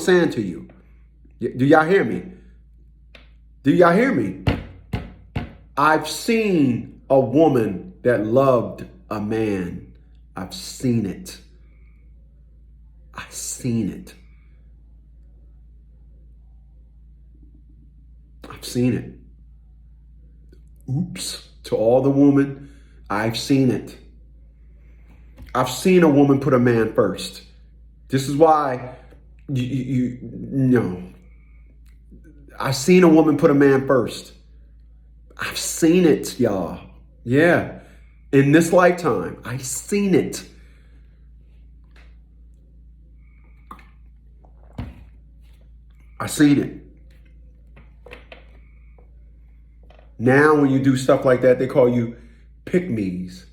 saying to you. Do y'all hear me? Do y'all hear me? I've seen a woman that loved a man. I've seen it. I've seen it. I've seen it. Oops. To all the women, I've seen it. I've seen a woman put a man first. This is why you know. I've seen a woman put a man first. I've seen it, y'all. Yeah. In this lifetime, I've seen it. I've seen it. Now, when you do stuff like that, they call you pick-me's.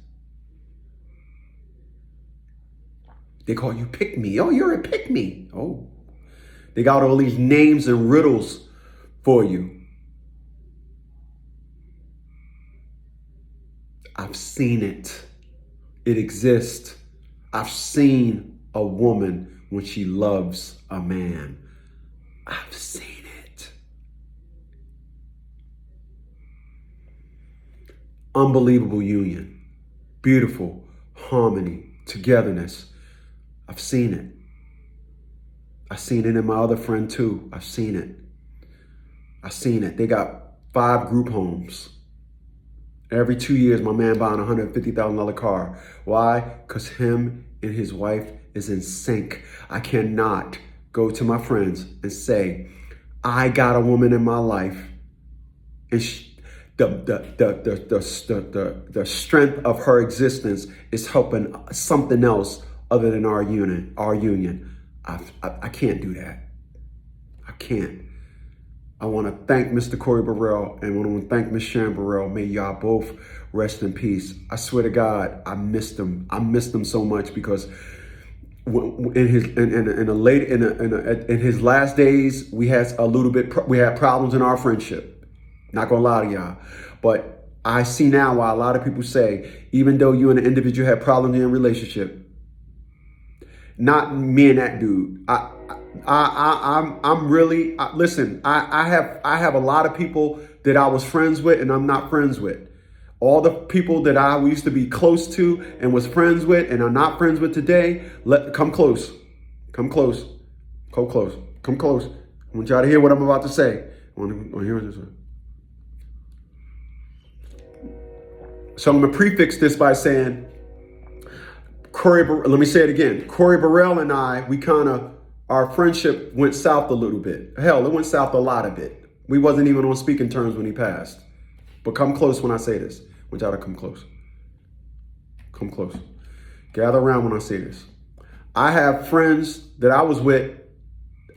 They call you pick-me. Oh, you're a pick-me. Oh. They got all these names and riddles for you. I've seen it. It exists. I've seen a woman when she loves a man. I've seen it. Unbelievable union. Beautiful harmony, togetherness. I've seen it. I've seen it in my other friend too. I've seen it. I've seen it. They got 5 group homes. Every 2 years, my man buying a $150,000 car. Why? Because him and his wife is in sync. I cannot go to my friends and say, I got a woman in my life, and the strength of her existence is helping something else other than our union. I can't do that. I can't. I want to thank Mr. Corey Burrell, and I want to thank Miss Sharon Burrell. May y'all both rest in peace. I swear to God, I missed him. I missed him so much because in his last days, we had problems in our friendship. Not gonna lie to y'all, but I see now why a lot of people say, even though you and the individual had problems in your relationship, not me and that dude. I'm really listen. I have a lot of people that I was friends with and I'm not friends with. All the people that I used to be close to and was friends with and I'm not friends with today, come close. Come close. Come close. Come close. I want y'all to hear what I'm about to say. I want to hear this. So I'm going to prefix this by saying, let me say it again. Corey Burrell and I, our friendship went south a little bit. Hell, it went south a lot of bit. We wasn't even on speaking terms when he passed. But come close when I say this. I want y'all to come close. Come close. Gather around when I say this. I have friends that I was with.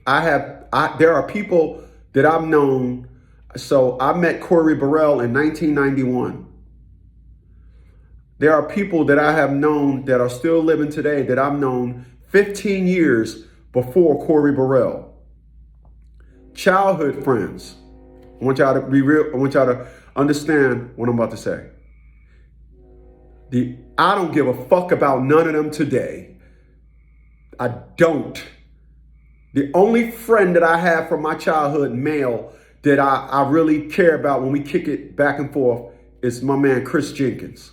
There are people that I've known. So I met Corey Burrell in 1991. There are people that I have known that are still living today that I've known 15 years before Corey Burrell. Childhood friends. I want y'all to be real. I want y'all to understand what I'm about to say. I don't give a fuck about none of them today. I don't. The only friend that I have from my childhood, male, that I really care about when we kick it back and forth is my man Chris Jenkins.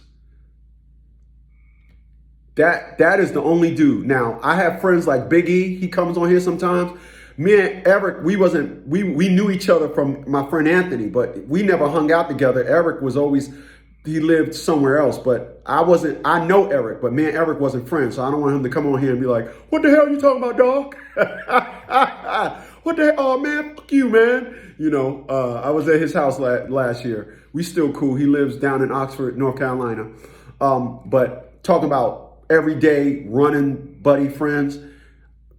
That is the only dude. Now, I have friends like Big E. He comes on here sometimes. Me and Eric, we knew each other from my friend Anthony, but we never hung out together. Eric was always, he lived somewhere else, but I know Eric, but me and Eric wasn't friends, so I don't want him to come on here and be like, what the hell are you talking about, dog? What the hell? Oh, man, fuck you, man. You know, I was at his house last year. We still cool. He lives down in Oxford, North Carolina. But talking about everyday running buddy friends,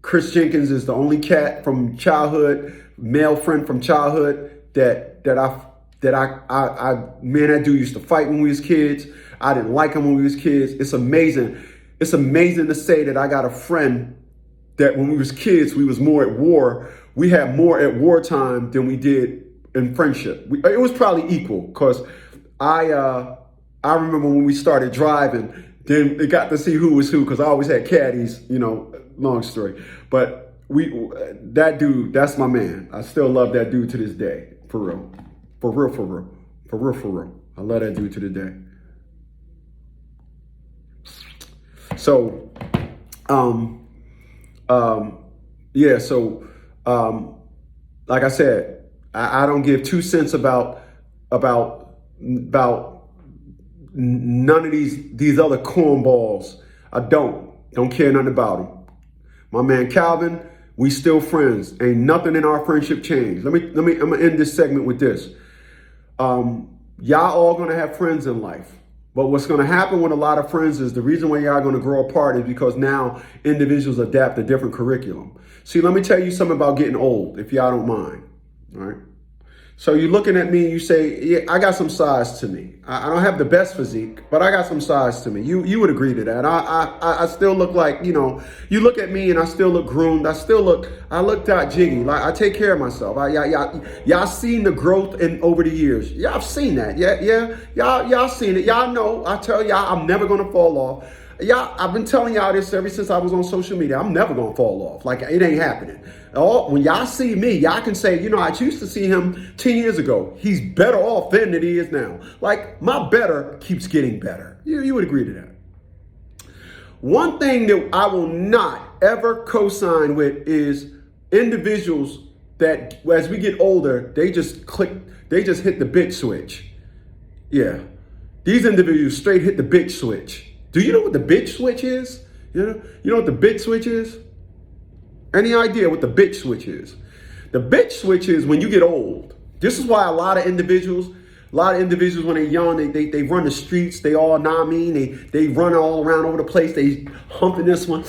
Chris Jenkins is the only cat from childhood, male friend from childhood that me and that dude used to fight when we was kids. I didn't like him when we was kids. It's amazing. It's amazing to say that I got a friend that when we was kids, we was more at war. We had more at wartime than we did in friendship. It was probably equal because I remember when we started driving, then they got to see who was who because I always had caddies, you know, long story. But we that dude, that's my man. I still love that dude to this day. For real. For real, for real. For real, for real. I love that dude to the day. So, yeah, so like I said, I don't give 2 cents about none of these other cornballs. I don't care nothing about them. My man Calvin, we still friends. Ain't nothing in our friendship changed. I'm gonna end this segment with this. Y'all all gonna have friends in life. But what's gonna happen with a lot of friends is the reason why y'all gonna grow apart is because now individuals adapt a different curriculum. See, let me tell you something about getting old, if y'all don't mind. All right. So you're looking at me and you say, yeah, I got some size to me. I don't have the best physique, but I got some size to me. You would agree to that. I still look like, you know, you look at me and I still look groomed. I look that jiggy. Like I take care of myself. Y'all seen the growth over the years. Y'all seen that. Yeah. Y'all seen it. Y'all know, I tell y'all, I'm never going to fall off. Y'all, I've been telling y'all this ever since I was on social media. I'm never going to fall off. Like, it ain't happening. When y'all see me, y'all can say, you know, I used to see him 10 years ago. He's better off then than he is now. Like, my better keeps getting better. You would agree to that. One thing that I will not ever co-sign with is individuals that, as we get older, they just hit the bitch switch. Yeah. These individuals straight hit the bitch switch. Do you know what the bitch switch is? You know what the bitch switch is? Any idea what the bitch switch is? The bitch switch is when you get old. This is why a lot of individuals when they're young, they run the streets. They all, nah, I mean, they run all around over the place. They humping this one.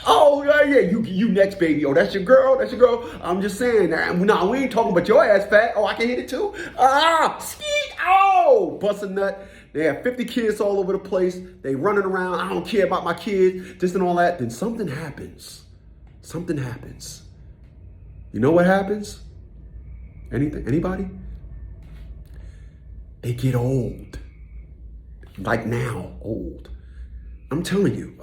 Oh, yeah, you next, baby. Oh, that's your girl. That's your girl. I'm just saying. Nah, we ain't talking about your ass fat. Oh, I can hit it too. Oh, bust a nut. They have 50 kids all over the place. They running around. I don't care about my kids, this and all that. Then something happens. Something happens. You know what happens? Anything? Anybody? They get old. Like now, old. I'm telling you,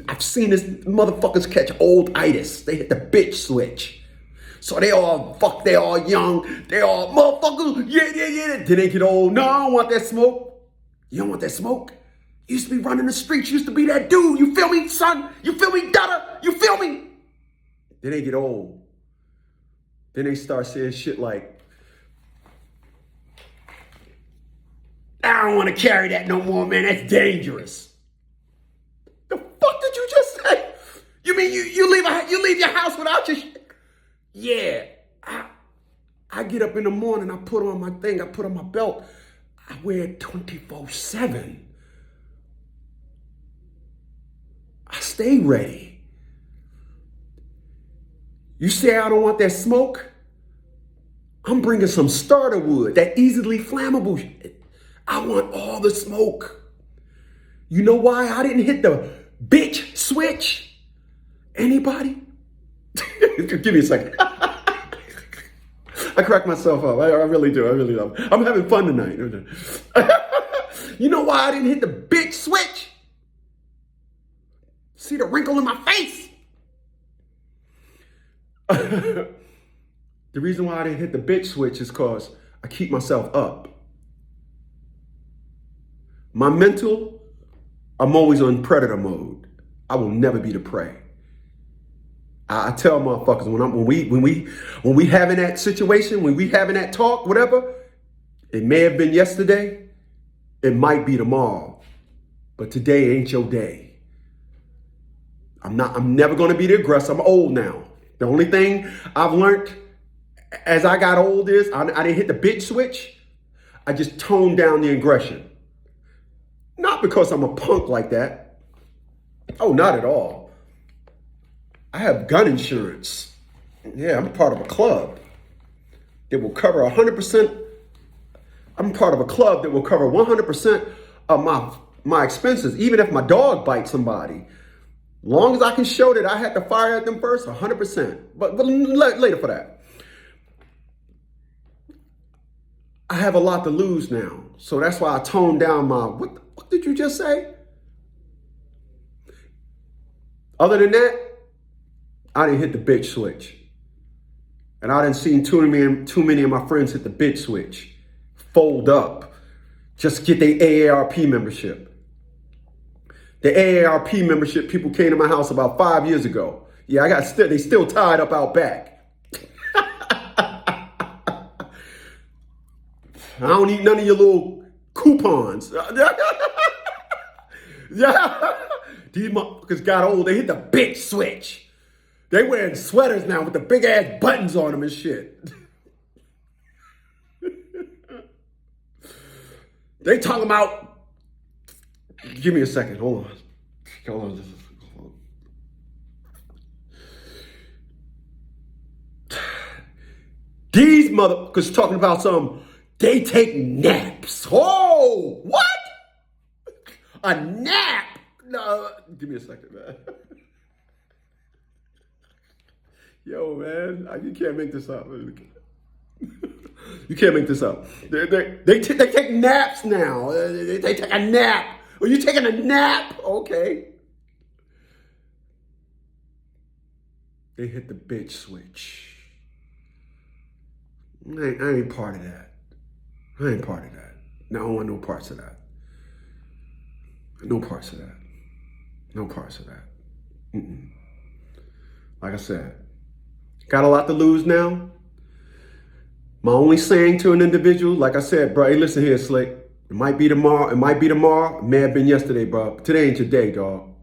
I've seen this motherfuckers catch old-itis. They hit the bitch switch. So they all young, they all motherfuckers, yeah. Then they get old. No, I don't want that smoke. You don't want that smoke? You used to be running the streets, you used to be that dude. You feel me, son? You feel me, daughter? You feel me? Then they get old. Then they start saying shit like, I don't want to carry that no more, man. That's dangerous. The fuck did you just say? You mean you leave your house without your shit? Yeah, I get up in the morning, I put on my thing, I put on my belt, I wear it 24/7. I stay ready. You say I don't want that smoke? I'm bringing some starter wood, that easily flammable shit. I want all the smoke. You know why I didn't hit the bitch switch? Anybody? Give me a second. I crack myself up. I really do. I really do. I'm having fun tonight. You know why I didn't hit the bitch switch? See the wrinkle in my face? The reason why I didn't hit the bitch switch is because I keep myself up. My mental, I'm always on predator mode. I will never be the prey. I tell motherfuckers when we having that situation, when we having that talk, whatever, it may have been yesterday, it might be tomorrow, but today ain't your day. I'm never going to be the aggressor. I'm old now. The only thing I've learned as I got old is I didn't hit the bitch switch. I just toned down the aggression. Not because I'm a punk like that. Oh, not at all. I have gun insurance. Yeah, I'm part of a club that will cover 100%. I'm part of a club that will cover 100% of my expenses, even if my dog bites somebody. Long as I can show that I had to fire at them first, 100%. But later for that. I have a lot to lose now. So that's why I toned down my, what did you just say? Other than that, I didn't hit the bitch switch. And I done seen too many of my friends hit the bitch switch. Fold up. Just get their AARP membership. The AARP membership people came to my house about 5 years ago. Yeah, they still tied up out back. I don't need none of your little coupons. Yeah. These motherfuckers got old. They hit the bitch switch. They wearing sweaters now with the big ass buttons on them and shit. They talking about, give me a second, hold on. These motherfuckers talking about they take naps. Oh, what? A nap? No, give me a second, man. Yo, man, you can't make this up. You can't make this up. They take naps now. They take a nap. Are you taking a nap? Okay. They hit the bitch switch. I ain't part of that. I ain't part of that. No, I don't want no parts of that. No parts of that. No parts of that. Mm-mm. Like I said, got a lot to lose now. My only saying to an individual, like I said, bro, hey, listen here, Slick. It might be tomorrow. It might be tomorrow. It may have been yesterday, bro. Today ain't your day, dog.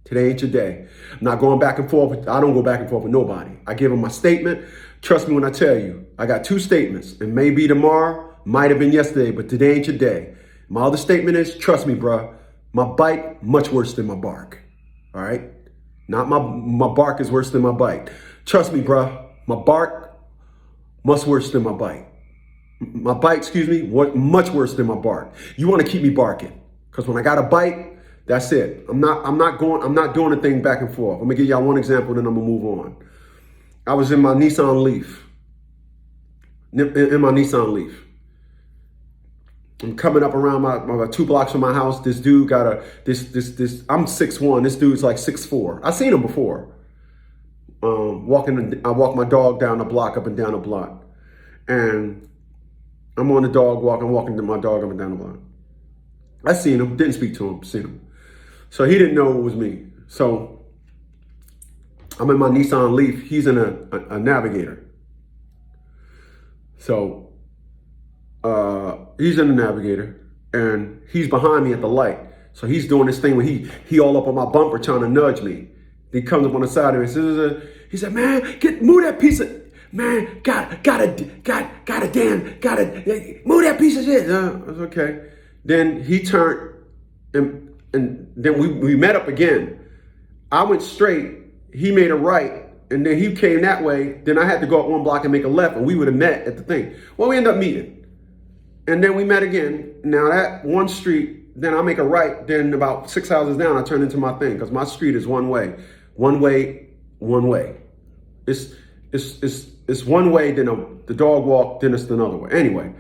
Today ain't your day. I'm not going back and forth. I don't go back and forth with nobody. I give them my statement. Trust me when I tell you, I got 2 statements. It may be tomorrow, might have been yesterday, but today ain't your day. My other statement is, trust me, bro, my bite, much worse than my bark. All right? Not my bark is worse than my bite. Trust me, bro, my bark, much worse than my bite. My bite, excuse me, much worse than my bark. You want to keep me barking. Because when I got a bite, that's it. I'm not doing a thing back and forth. I'm gonna give y'all one example, then I'm gonna move on. I was in my Nissan Leaf. I'm coming up around my 2 blocks from my house. This dude got I'm 6'1". This dude's like 6'4". I seen him before. I walk my dog down the block, up and down the block. And I'm on the dog walk. I'm walking to my dog up and down the block. I seen him, didn't speak to him, seen him. So he didn't know it was me. So I'm in my Nissan Leaf. He's in a Navigator. So he's in the Navigator and he's behind me at the light. So he's doing this thing where he all up on my bumper trying to nudge me. He comes up on the side of me and says, he said, man, move that piece of, man, gotta move that piece of shit. That's okay. Then he turned and then we met up again. I went straight, he made a right, and then he came that way. Then I had to go up 1 block and make a left, and we would have met at the thing. Well, we ended up meeting. And then we met again. Now that one street, then I make a right, then about 6 houses down, I turn into my thing, because my street is one way. One way. It's one way, then the dog walk, then it's another way. Anyway,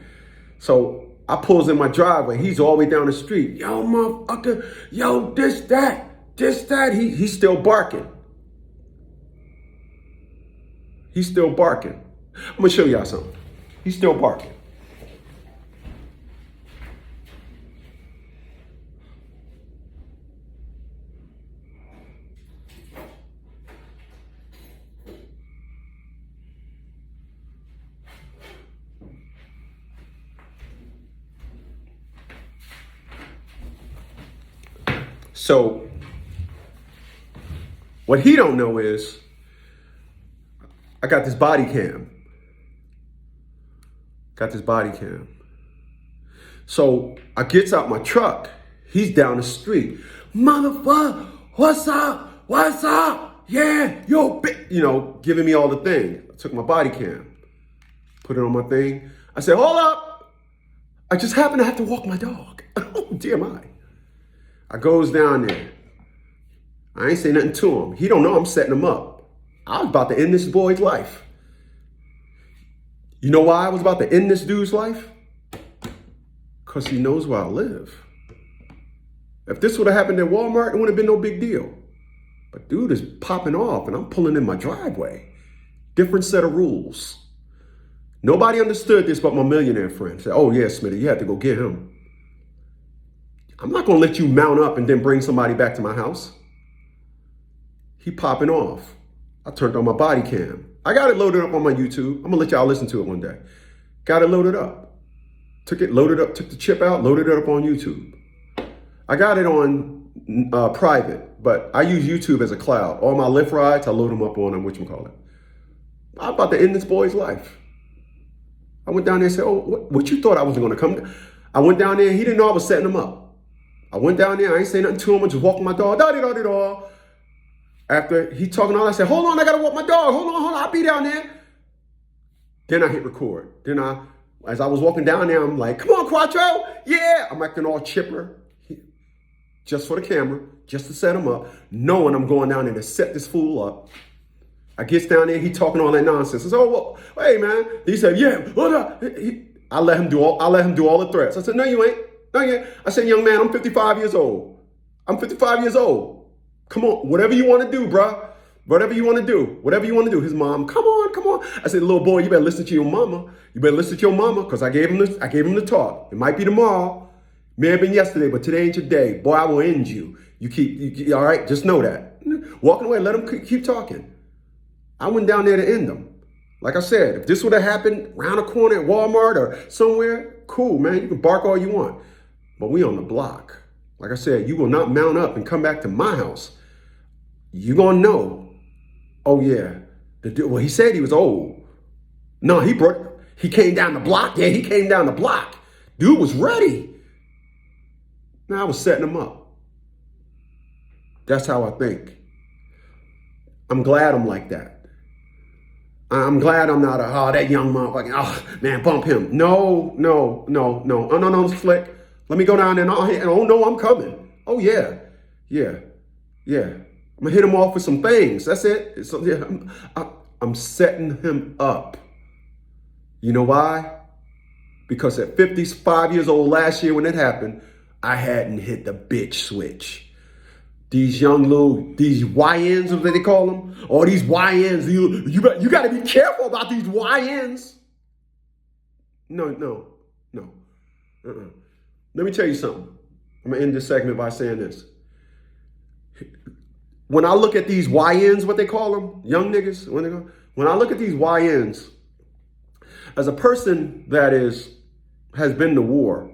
so I pulls in my driveway. He's all the way down the street. Yo, motherfucker. Yo, this, that. He's still barking. He's still barking. I'm going to show y'all something. He's still barking. So what he don't know is I got this body cam. So I gets out my truck. He's down the street. Motherfucker, what's up? Yeah, yo, giving me all the thing. I took my body cam, put it on my thing. I said, hold up. I just happen to have to walk my dog. Oh, dear my. I goes down there. I ain't say nothing to him. He don't know I'm setting him up. I was about to end this boy's life. You know why I was about to end this dude's life? Because he knows where I live. If this would have happened at Walmart, it wouldn't have been no big deal. But dude is popping off and I'm pulling in my driveway. Different set of rules. Nobody understood this but my millionaire friend. Said, oh yeah, Smitty, you had to go get him. I'm not going to let you mount up and then bring somebody back to my house. He popping off. I turned on my body cam. I got it loaded up on my YouTube. I'm going to let y'all listen to it one day. Got it loaded up. Took it loaded up, took the chip out, loaded it up on YouTube. I got it on private, but I use YouTube as a cloud. All my Lyft rides, I load them up on whatchamacallit. I'm about to end this boy's life. I went down there and said, oh, what you thought I was going to come? I went down there. He didn't know I was setting him up. I went down there. I ain't saying nothing to him. I just walked my dog. Da-da-da-da-da. After he talking all, I said, hold on, I got to walk my dog. Hold on, I'll be down there. Then I hit record. Then as I was walking down there, I'm like, come on, Quattro. Yeah. I'm acting all chipper. Just for the camera, just to set him up, knowing I'm going down there to set this fool up. I gets down there, he talking all that nonsense. I said, oh, well, hey man. He said, yeah, what up? I let him do all the threats. I said, no, you ain't. No, you ain't. I said, young man, I'm 55 years old. I'm 55 years old. Come on, whatever you want to do, bruh. Whatever you want to do. Whatever you want to do. His mom, come on. I said, little boy, you better listen to your mama. You better listen to your mama, because I gave him the talk. It might be tomorrow. May have been yesterday, but today ain't your day. Boy, I will end you. You all right? Just know that. Walking away, let him keep talking. I went down there to end them. Like I said, if this would have happened around a corner at Walmart or somewhere, cool, man. You can bark all you want. But we on the block. Like I said, you will not mount up and come back to my house. You gonna know, oh yeah, the dude, well, he said he was old. No, he came down the block. Yeah, he came down the block. Dude was ready. Now I was setting him up. That's how I think. I'm glad I'm like that. I'm glad I'm not that young motherfucker. Oh, man, bump him. No. Oh, no, Slick. Let me go down there. Oh, no, I'm coming. Oh, yeah. I'm going to hit him off with some things. That's it. So, yeah, I'm setting him up. You know why? Because at 55 years old last year when it happened, I hadn't hit the bitch switch. These these YNs, what they call them? All these YNs, you got to be careful about these YNs. No. Let me tell you something. I'm going to end this segment by saying this. When I look at these YNs, what they call them, young niggas, when I look at these YNs, as a person that has been to war,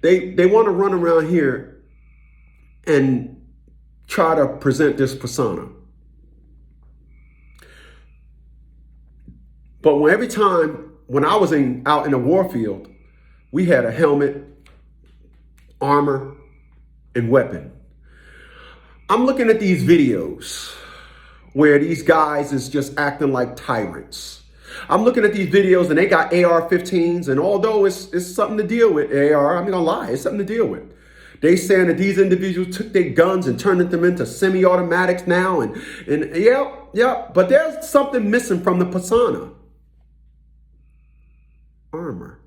they want to run around here and try to present this persona. But every time when I was out in the war field, we had a helmet, armor, and weapon. I'm looking at these videos where these guys is just acting like tyrants. I'm looking at these videos and they got AR-15s, and although it's something to deal with, AR, I'm not gonna lie, it's something to deal with. They saying that these individuals took their guns and turned them into semi-automatics now, and yeah, but there's something missing from the persona. Armor.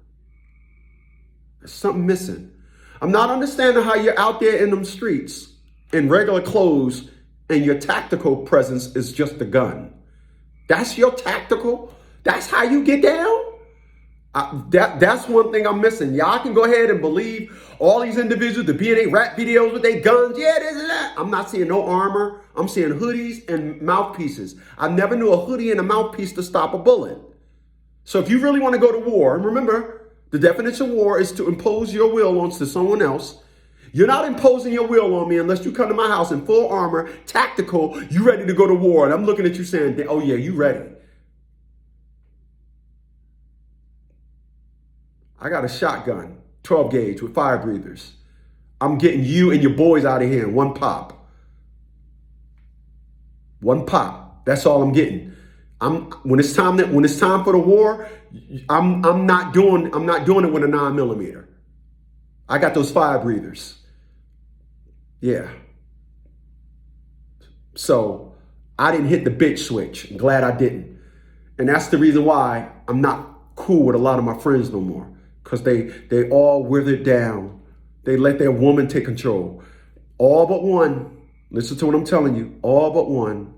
There's something missing. I'm not understanding how you're out there in them streets in regular clothes and your tactical presence is just a gun. That's your tactical? That's how you get down? That's one thing I'm missing. Y'all can go ahead and believe all these individuals to be in rap videos with their guns. Yeah, this and that. I'm not seeing no armor. I'm seeing hoodies and mouthpieces. I never knew a hoodie and a mouthpiece to stop a bullet. So if you really want to go to war, and remember, the definition of war is to impose your will onto someone else. You're not imposing your will on me unless you come to my house in full armor, tactical, you ready to go to war. And I'm looking at you saying, oh yeah, you ready. I got a shotgun, 12 gauge with fire breathers. I'm getting you and your boys out of here in one pop. One pop. That's all I'm getting. When it's time for the war, I'm not doing it with a 9mm. I got those fire breathers. Yeah. So I didn't hit the bitch switch. I'm glad I didn't. And that's the reason why I'm not cool with a lot of my friends no more. Because they all withered down. They let their woman take control. All but one Listen to what I'm telling you. All but one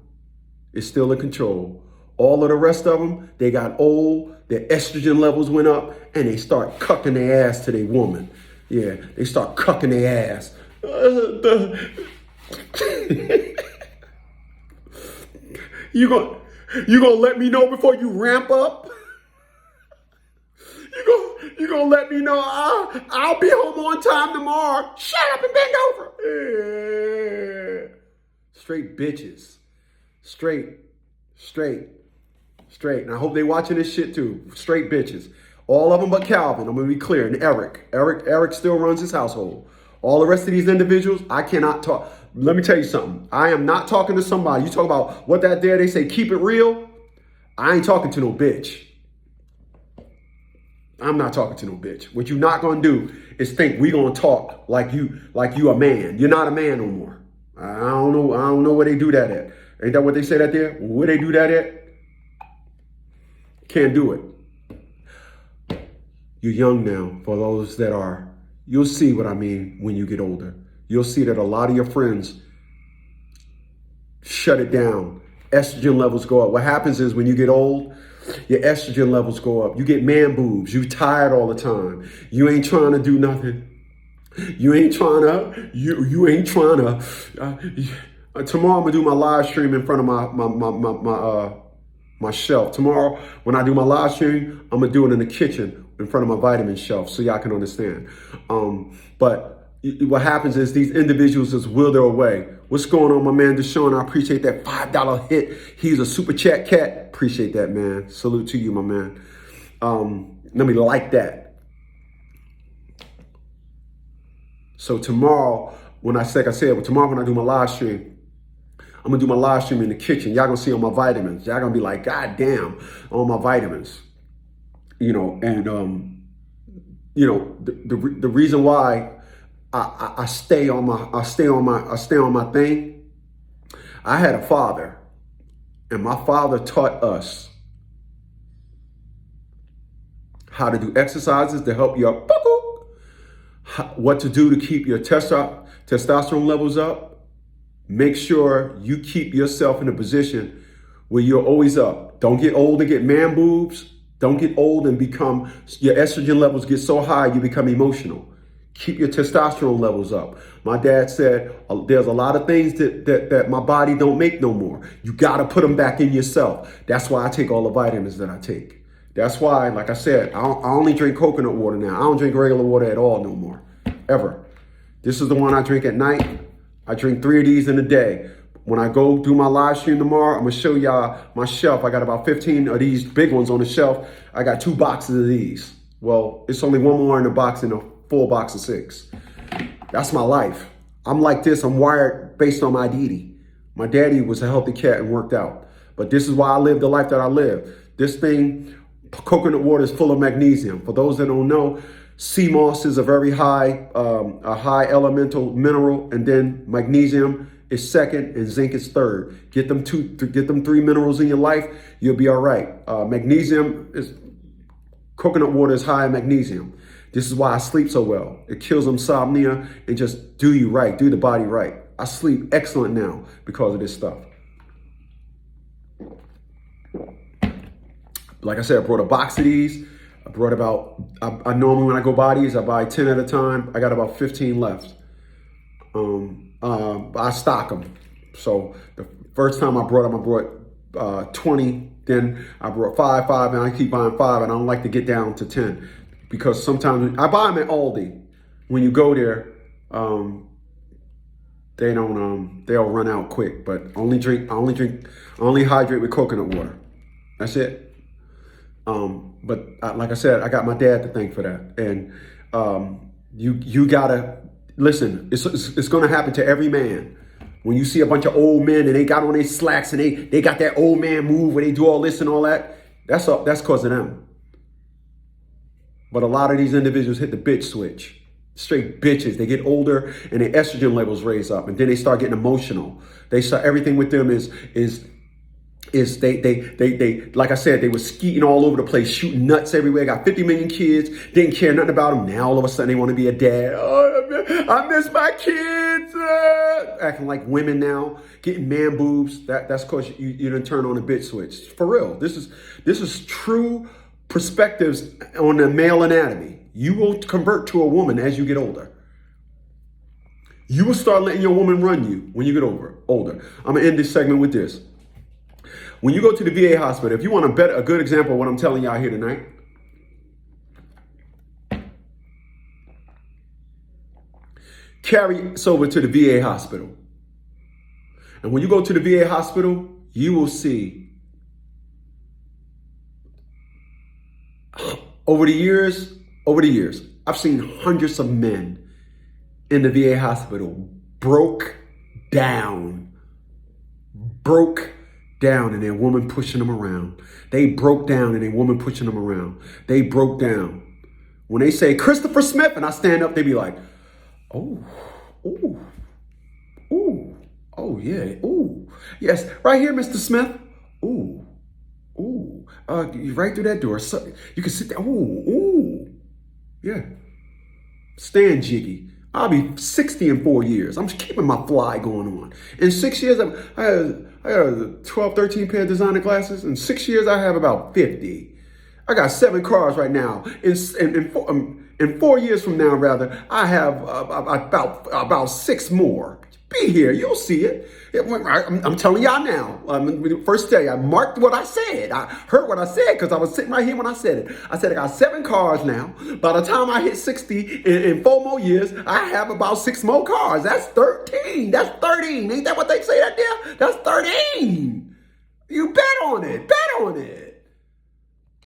is still in control. All of the rest of them, they got old, their estrogen levels went up, and they start cucking their ass to their woman. Yeah, they start cucking their ass. You gonna let me know before you ramp up? You gonna let me know I'll be home on time tomorrow. Shut up and bend over. Yeah. Straight bitches. Straight. And I hope they watching this shit too. Straight bitches. All of them but Calvin. I'm gonna be clear. And Eric. Eric still runs his household. All the rest of these individuals, I cannot talk. Let me tell you something. I am not talking to somebody. You talk about what that there, they say, keep it real. I ain't talking to no bitch. I'm not talking to no bitch. What you're not gonna do is think we gonna talk like you a man. You're not a man no more. I don't know where they do that at. Ain't that what they say that there? Where they do that at? Can't do it. You're young now. For those that are, you'll see what I mean when you get older. You'll see that a lot of your friends shut it down. Estrogen levels go up. What happens is when you get old, your estrogen levels go up. You get man boobs. You tired all the time. You ain't trying to do nothing. You ain't trying to. Tomorrow I'm gonna do my live stream in front of my shelf. Tomorrow when I do my live stream, I'm gonna do it in the kitchen in front of my vitamin shelf so y'all can understand. But what happens is these individuals just wither away. What's going on, my man Deshaun? I appreciate that $5 hit. He's a super chat cat. Appreciate that, man. Salute to you, my man. Let me like that. So tomorrow, tomorrow when I do my live stream, I'm gonna do my live stream in the kitchen. Y'all gonna see on my vitamins. Y'all gonna be like, God damn, on my vitamins. You know, and the reason why I stay on my thing. I had a father, and my father taught us how to do exercises to help you up, what to do to keep your testosterone levels up. Make sure you keep yourself in a position where you're always up. Don't get old and get man boobs. Don't get old and your estrogen levels get so high you become emotional. Keep your testosterone levels up. My dad said there's a lot of things that my body don't make no more. You got to put them back in yourself. That's why I take all the vitamins that I take. That's why, like I said, I only drink coconut water now. I don't drink regular water at all no more, ever. This is the one I drink at night. I drink 3 of these in a day. When I go do my live stream tomorrow, I'm going to show y'all my shelf. I got about 15 of these big ones on the shelf. I got 2 boxes of these. Well, it's only one more in the box in a full box of 6. That's my life. I'm like this. I'm wired based on my daddy. My daddy was a healthy cat and worked out. But this is why I live the life that I live. This thing, coconut water is full of magnesium. For those that don't know, sea moss is a very high elemental mineral, and then magnesium is second and zinc is third. Get them 3 minerals in your life, you'll be all right. Coconut water is high in magnesium. This is why I sleep so well. It kills insomnia and just do you right, do the body right. I sleep excellent now because of this stuff. Like I said, I brought a box of these. I brought I normally when I go buy these, I buy 10 at a time. I got about 15 left. I stock them. So the first time I brought them, I brought 20. Then I brought 5, and I keep buying 5, and I don't like to get down to 10 because sometimes I buy them at Aldi. When you go there, they don't they'll run out quick. But I only hydrate with coconut water. That's it. But like I said, I got my dad to thank for that. And you gotta listen. It's gonna happen to every man. When you see a bunch of old men and they got on their slacks and they got that old man move where they do all this and all that, that's because of them. But a lot of these individuals hit the bitch switch. Straight bitches. They get older and their estrogen levels raise up, and then they start getting emotional. Everything with them is is they like I said, they were skeeting all over the place, shooting nuts everywhere, got 50 million kids, didn't care nothing about them. Now all of a sudden they want to be a dad. Oh, I miss my kids. Acting like women now, getting man boobs. That's because you done turn on a bitch switch. For real. This is true perspectives on the male anatomy. You will convert to a woman as you get older. You will start letting your woman run you when you get older. I'm gonna end this segment with this. When you go to the VA hospital, if you want a good example of what I'm telling y'all here tonight, carry us over to the VA hospital. And when you go to the VA hospital, you will see over the years, I've seen hundreds of men in the VA hospital broke down, and their woman pushing them around. They broke down and their woman pushing them around. They broke down. When they say Christopher Smith and I stand up, they be like, oh, yeah, ooh, yes, right here, Mr. Smith. Ooh, right through that door. So you can sit there. Ooh, yeah. Stand jiggy. I'll be 60 in 4 years. I'm just keeping my fly going on. In 6 years, I had 12, 13 pair of designer glasses. In 6 years, I have about 50. I got 7 cars right now. In 4 years from now, rather, I have about 6 more. Be here. You'll see it. I'm telling y'all now. First day, I marked what I said. I heard what I said because I was sitting right here when I said it. I said I got 7 cars now. By the time I hit 60 in 4 more years, I have about 6 more cars. That's 13. That's 13. Ain't that what they say right there? That's 13. You bet on it. Bet on it.